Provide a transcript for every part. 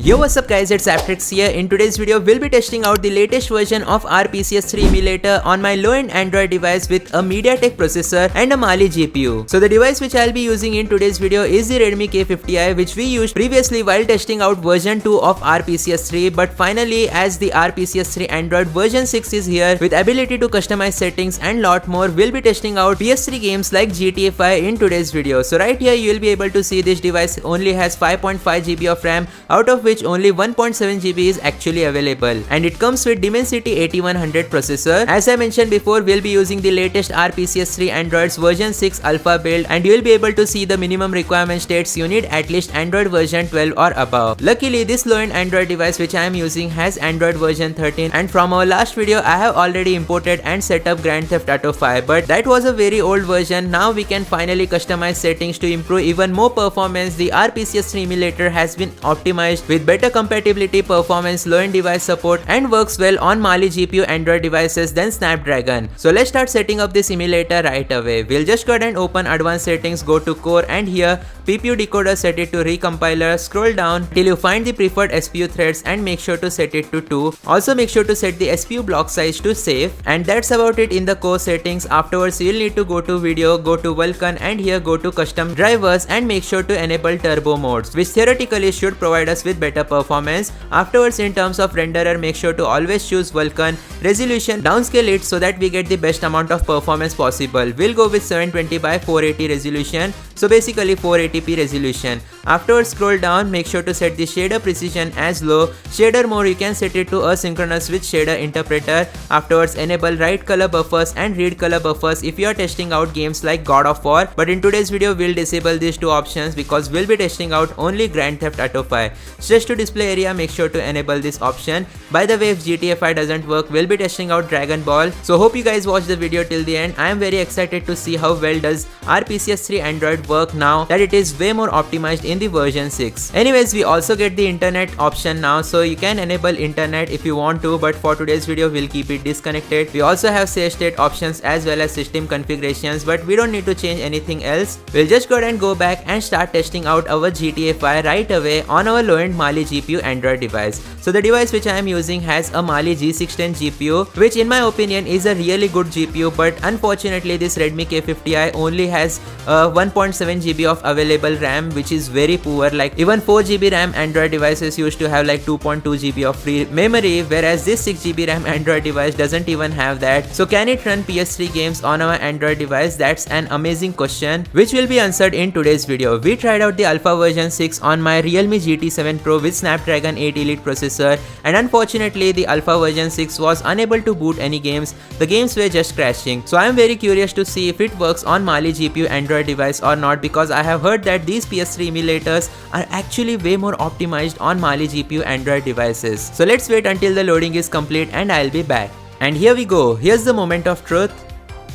Yo, what's up guys, it's ps3 here. In today's video, we'll be testing out the latest version of our ps3 emulator on my low-end Android device with a MediaTek processor and a Mali GPU. So the device which I'll be using in today's video is the Redmi K50i, which we used previously while testing out version 2 of our ps3, but finally as the ps3 Android version 6 is here with ability to customize settings and lot more, we'll be testing out PS3 games like GTA 5 in today's video. So right here you'll be able to see this device only has 5.5 GB of RAM, out of which only 1.7 GB is actually available, and it comes with Dimensity 8100 processor. As I mentioned before, we'll be using the latest ps3 Android's version 6 alpha build, and you'll be able to see the minimum requirement states you need at least Android version 12 or above. Luckily, this low-end Android device which I am using has Android version 13, and from our last video I have already imported and set up Grand Theft Auto 5, but that was a very old version. Now we can finally customize settings to improve even more performance. The ps3 emulator has been optimized with better compatibility, performance, low-end device support, and works well on Mali GPU Android devices than Snapdragon. So let's start setting up this emulator right away. We'll just go ahead and open advanced settings, go to core, and here PPU decoder, set it to recompiler. Scroll down till you find the preferred SPU threads and make sure to set it to 2. Also make sure to set the SPU block size to safe, and that's about it in the core settings. Afterwards you'll need to go to video, go to Vulkan, and here go to custom drivers and make sure to enable turbo modes, which theoretically should provide us with better performance. Afterwards, in terms of renderer, make sure to always choose Vulkan. Resolution, downscale it so that we get the best amount of performance possible. We'll go with 720 by 480 resolution, so basically 480p resolution. Afterwards, scroll down, make sure to set the shader precision as low. Shader mode, you can set it to asynchronous with shader interpreter. Afterwards, enable write color buffers and read color buffers if you are testing out games like God of War, but in today's video we'll disable these two options because we'll be testing out only Grand Theft Auto 5. Stretch to display area, make sure to enable this option. By the way, if GTA 5 doesn't work, we'll be testing out Dragon Ball. So hope you guys watch the video till the end. I am very excited to see how well does our ps3 Android work now that it is way more optimized in the version 6. Anyways, we also get the internet option now, so you can enable internet if you want to, but for today's video we'll keep it disconnected. We also have save state options as well as system configurations, but we don't need to change anything else. We'll just go ahead and go back and start testing out our GTA 5 right away on our low-end Mali GPU Android device. So the device which I am using has a Mali G610 GPU, which in my opinion is a really good GPU, but unfortunately this Redmi K50i only has 1.7 GB of available RAM, which is very poor. Like even 4 GB RAM Android devices used to have like 2.2 GB of free memory, whereas this 6 GB RAM Android device doesn't even have that. So can it run PS3 games on our Android device? That's an amazing question which will be answered in today's video. We tried out the alpha version 6 on my Realme GT7 Pro with Snapdragon 8 Elite processor, and unfortunately the alpha version 6 was unable to boot any games. The games were just crashing. So I am very curious to see if it works on Mali GPU Android device or not, because I have heard that these PS3 emulators are actually way more optimized on Mali GPU Android devices. So let's wait until the loading is complete and I'll be back. And here we go. Here's the moment of truth.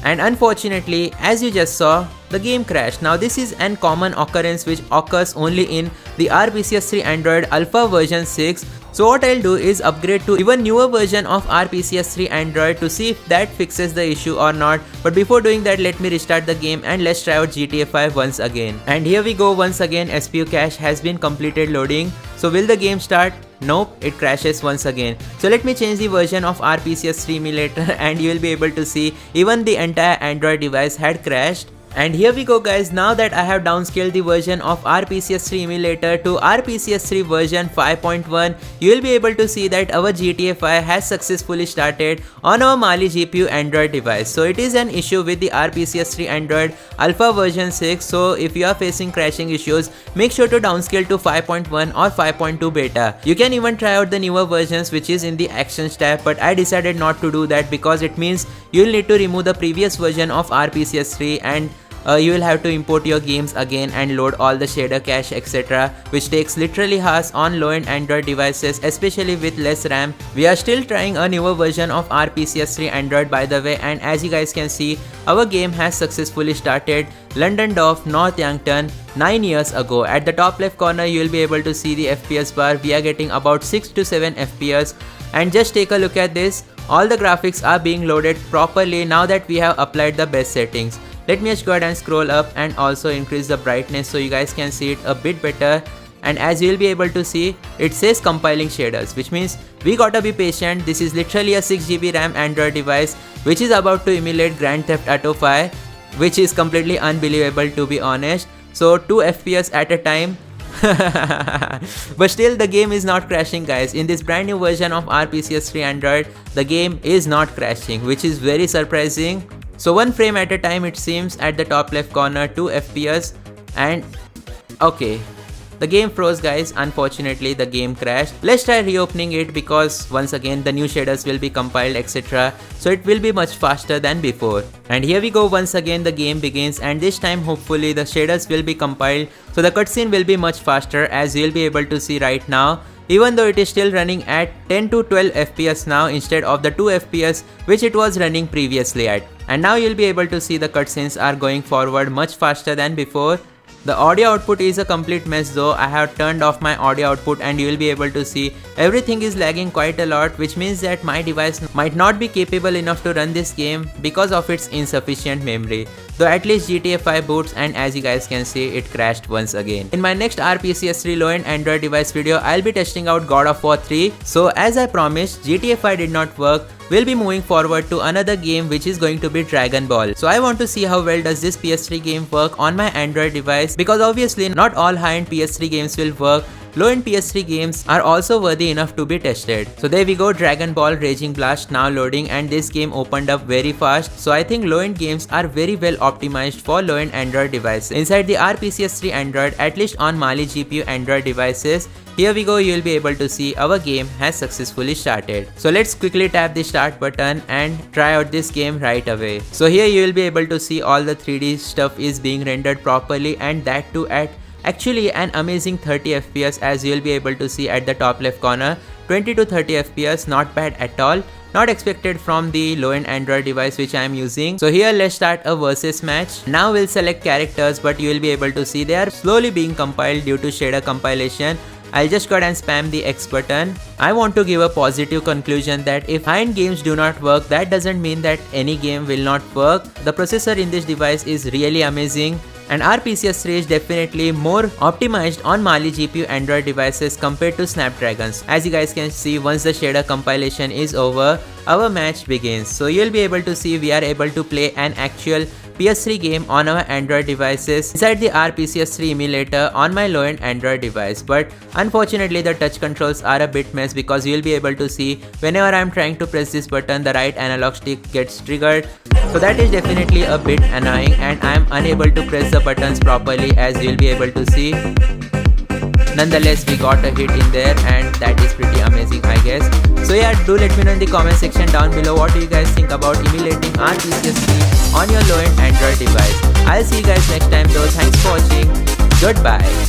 And unfortunately, as you just saw, the game crashed. Now this is an common occurrence which occurs only in the ps3 Android alpha version 6. So what I'll do is upgrade to even newer version of ps3 Android to see if that fixes the issue or not. But before doing that, let me restart the game and let's try out GTA 5 once again. And here we go once again. SPU cache has been completed loading. So will the game start? Nope, it crashes once again. So let me change the version of ps3 emulator and you will be able to see even the entire Android device had crashed. And here we go guys, now that I have downscaled the version of ps3 emulator to ps3 version 5.1, you will be able to see that our GTA 5 has successfully started on our Mali GPU Android device. So it is an issue with the ps3 Android alpha version 6. So if you are facing crashing issues, make sure to downscale to 5.1 or 5.2 beta. You can even try out the newer versions which is in the actions tab, but I decided not to do that because it means you'll need to remove the previous version of ps3 and you will have to import your games again and load all the shader cache etc, which takes literally hours on low-end Android devices, especially with less RAM. We are still trying a newer version of ps3 Android by the way, and as you guys can see, our game has successfully started. London Dorf, North Yankton, 9 years ago. At the top left corner you will be able to see the FPS bar. We are getting about 6 to 7 FPS, and just take a look at this. All the graphics are being loaded properly now that we have applied the best settings. Let me just go ahead and scroll up and also increase the brightness so you guys can see it a bit better. and as you will be able to see, it says compiling shaders, which means we gotta be patient. This is literally a 6GB RAM Android device which is about to emulate Grand Theft Auto 5, which is completely unbelievable to be honest. So 2 FPS at a time. But still the game is not crashing guys. In this brand new version of ps3 Android, the game is not crashing, which is very surprising. So 1 frame at a time it seems at the top left corner, 2 FPS, and okay, the game froze guys. Unfortunately the game crashed. Let's try reopening it because once again the new shaders will be compiled, etc. So it will be much faster than before. And here we go, once again the game begins, and this time hopefully the shaders will be compiled, so the cutscene will be much faster, as you'll be able to see right now. Even though it is still running at 10 to 12 FPS now instead of the 2 FPS which it was running previously at. And now you'll be able to see the cutscenes are going forward much faster than before. The audio output is a complete mess though. I have turned off my audio output and you will be able to see everything is lagging quite a lot, which means that my device might not be capable enough to run this game because of its insufficient memory. Though at least GTA 5 boots, and as you guys can see, it crashed once again. In my next ps3 low-end Android device video, I'll be testing out God of War 3. So as I promised, GTA 5 did not work. We'll be moving forward to another game which is going to be Dragon Ball. So I want to see how well does this PS3 game work on my Android device, because obviously not all high-end PS3 games will work. Low-end PS3 games are also worthy enough to be tested. So there we go, Dragon Ball Raging Blast now loading, and this game opened up very fast. So I think low-end games are very well optimized for low-end Android devices. Inside the ps3 Android, at least on Mali GPU Android devices, here we go, you'll be able to see our game has successfully started. So let's quickly tap the start button and try out this game right away. So here you will be able to see all the 3D stuff is being rendered properly, and that too at actually an amazing 30 FPS, as you will be able to see at the top left corner. 20 to 30 FPS, not bad at all. Not expected from the low-end Android device which I am using. So here let's start a versus match. Now we'll select characters, but you will be able to see they are slowly being compiled due to shader compilation. I'll just go ahead and spam the X button. I want to give a positive conclusion that if high-end games do not work, that doesn't mean that any game will not work. The processor in this device is really amazing, and ps3 is definitely more optimized on Mali GPU Android devices compared to Snapdragons. As you guys can see, once the shader compilation is over, our match begins. So you'll be able to see we are able to play an actual PS3 game on our Android devices inside the ps3 emulator on my low-end Android device. But unfortunately the touch controls are a bit mess, because you'll be able to see whenever I'm trying to press this button, the right analog stick gets triggered. So that is definitely a bit annoying, and I'm unable to press the buttons properly, as you'll be able to see. Nonetheless, we got a hit in there, and that is pretty amazing, I guess. So yeah, do let me know in the comment section down below what do you guys think about emulating ps3 on your low-end Android device. I'll see you guys next time though. Thanks for watching. Goodbye.